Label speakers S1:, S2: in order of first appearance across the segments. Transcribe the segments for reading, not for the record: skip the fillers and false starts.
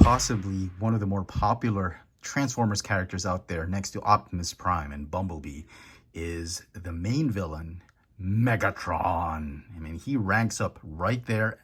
S1: possibly one of the more popular Transformers characters out there, next to Optimus Prime and Bumblebee, is the main villain, Megatron. I mean, he ranks up right there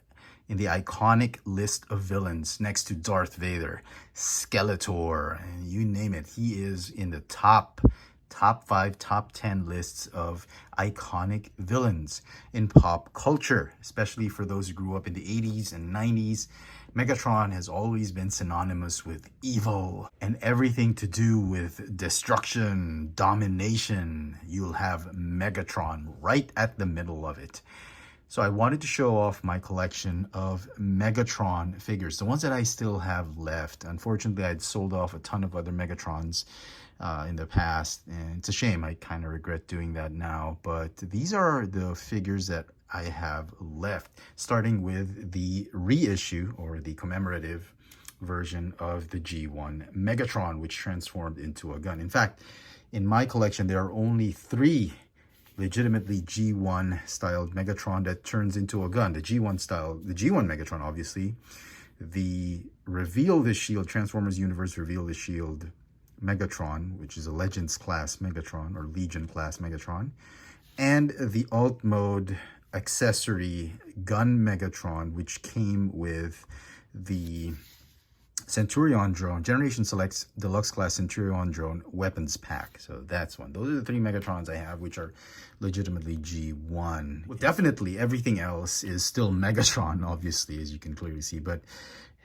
S1: in the iconic list of villains next to Darth Vader, Skeletor, and you name it. He is in the top 5, top 10 lists of iconic villains in pop culture, especially for those who grew up in the 80s and 90s. Megatron has always been synonymous with evil and everything to do with destruction, domination. You'll have Megatron right at the middle of it. So I wanted to show off my collection of Megatron figures, the ones that I still have left. Unfortunately, I'd sold off a ton of other Megatrons in the past, and it's a shame. I kind of regret doing that now, but these are the figures that I have left, starting with the reissue or the commemorative version of the G1 Megatron, which transformed into a gun. In fact, in my collection, there are only 3 legitimately G1 styled Megatron that turns into a gun. The G1 style, the G1 Megatron, obviously, the Reveal the Shield, Transformers Universe Reveal the Shield Megatron, which is a Legends class Megatron or Legion class Megatron, and the alt mode accessory gun Megatron, which came with the Centurion drone, Generation Selects Deluxe Class Centurion drone weapons pack. So that's one. Those are the 3 Megatrons I have, which are legitimately G1. Well, definitely everything else is still Megatron, obviously, as you can clearly see. But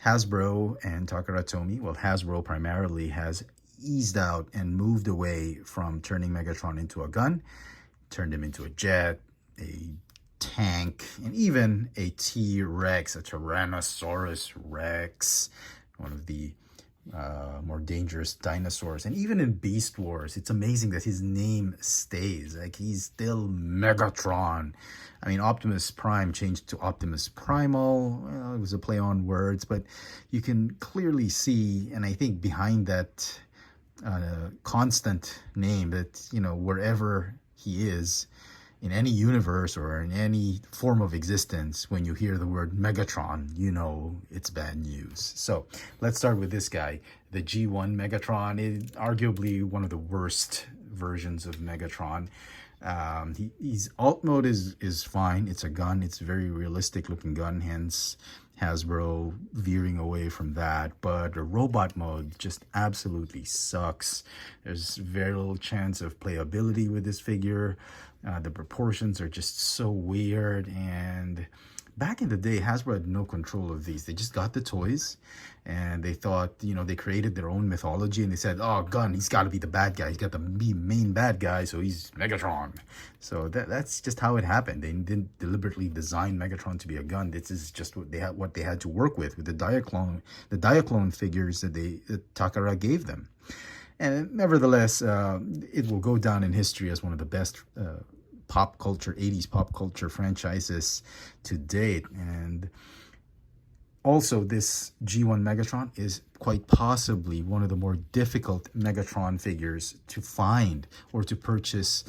S1: Hasbro and Takara Tomy, well, Hasbro primarily has eased out and moved away from turning Megatron into a gun, turned him into a jet, a tank, and even a T-Rex, a Tyrannosaurus Rex, one of the more dangerous dinosaurs. And even in Beast Wars, it's amazing that his name stays. Like, he's still Megatron. I mean, Optimus Prime changed to Optimus Primal. Well, it was a play on words, but you can clearly see, and I think behind that constant name, that, you know, wherever he is, in any universe or in any form of existence, when you hear the word Megatron, you know it's bad news. So let's start with this guy, the G1 Megatron. Is arguably one of the worst versions of Megatron. He's alt mode is fine. It's a gun. It's a very realistic looking gun, hence Hasbro veering away from that. But the robot mode just absolutely sucks. There's very little chance of playability with this figure. The proportions are just so weird, and back in the day, Hasbro had no control of these. They just got the toys, and they thought, you know, they created their own mythology, and they said, oh, gun, he's got to be the bad guy. He's got to be main bad guy, so he's Megatron. So that's just how it happened. They didn't deliberately design Megatron to be a gun. This is just what they had to work with the Diaclone figures that Takara gave them. And nevertheless, it will go down in history as one of the best pop culture, 80s pop culture franchises to date. And also, this G1 Megatron is quite possibly one of the more difficult Megatron figures to find or to purchase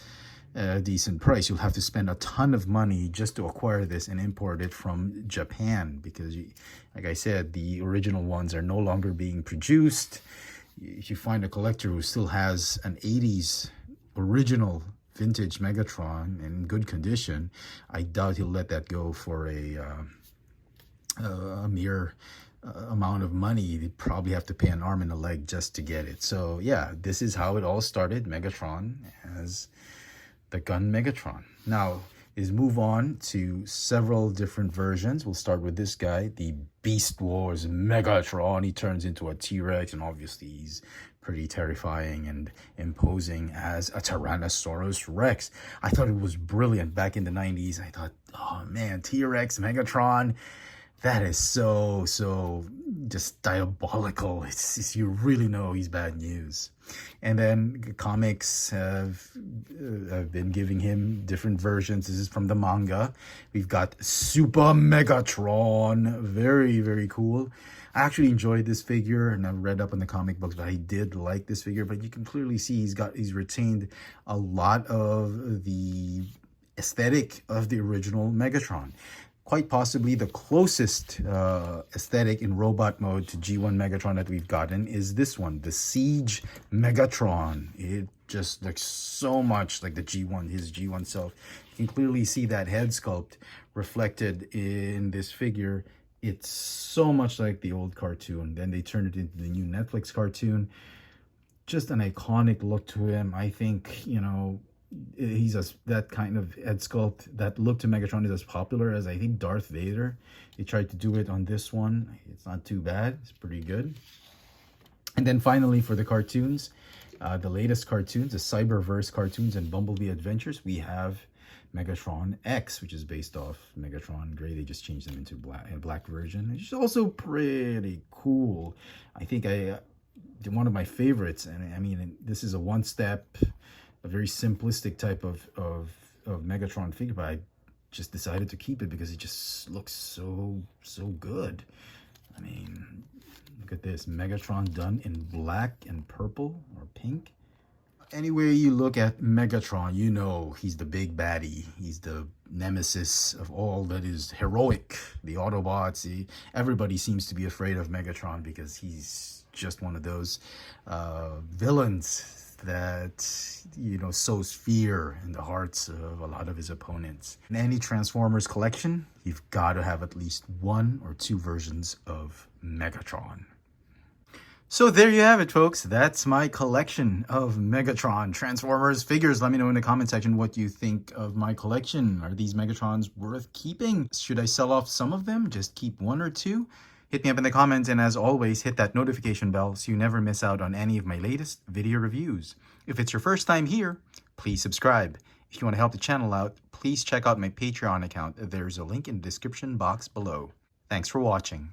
S1: at a decent price. You'll have to spend a ton of money just to acquire this and import it from Japan, because, like I said, the original ones are no longer being produced. If you find a collector who still has an 80s original vintage Megatron in good condition, I doubt he'll let that go for a mere amount of money. You'd probably have to pay an arm and a leg just to get it. So yeah, this is how it all started. Megatron as the gun Megatron. Now, is move on to several different versions. We'll start with this guy, the Beast Wars Megatron. He turns into a T-Rex, and obviously he's pretty terrifying and imposing as a Tyrannosaurus Rex. I thought it was brilliant back in the 90s. I thought, oh man, T-Rex, Megatron, that is so just diabolical. It's you really know he's bad news. And then comics have been giving him different versions. This is from the manga. We've got Super Megatron. Very, very cool. I actually enjoyed this figure, and I've read up on the comic books, but I did like this figure. But you can clearly see he's retained a lot of the aesthetic of the original Megatron. quite possibly the closest aesthetic in robot mode to G1 Megatron that we've gotten is this one, the Siege Megatron. It just looks so much like the G1, his G1 self. You can clearly see that head sculpt reflected in this figure. It's so much like the old cartoon. Then they turned it into the new Netflix cartoon. Just an iconic look to him. I think, you know, that kind of head sculpt, that look to Megatron is as popular as I think Darth Vader. They tried to do it on this one. It's not too bad. It's pretty good. And then finally for the cartoons, the latest cartoons, the Cyberverse cartoons and Bumblebee Adventures, we have Megatron X, which is based off Megatron Gray. They just changed them into a black version. It's also pretty cool. I think one of my favorites, and I mean, this is a one-step, a very simplistic type of Megatron figure, but I just decided to keep it because it just looks so good. I mean, look at this, Megatron done in black and purple or pink. Anywhere you look at Megatron, you know he's the big baddie. He's the nemesis of all that is heroic. The Autobots, everybody seems to be afraid of Megatron because he's just one of those villains that, you know, sows fear in the hearts of a lot of his opponents. In any Transformers collection, you've got to have at least one or two versions of Megatron. So there you have it, folks. That's my collection of Megatron Transformers figures. Let me know in the comment section what you think of my collection. Are these Megatrons worth keeping? Should I sell off some of them? Just keep one or two? Hit me up in the comments, and as always, hit that notification bell so you never miss out on any of my latest video reviews. If it's your first time here, please subscribe. If you want to help the channel out, please check out my Patreon account. There's a link in the description box below. Thanks for watching.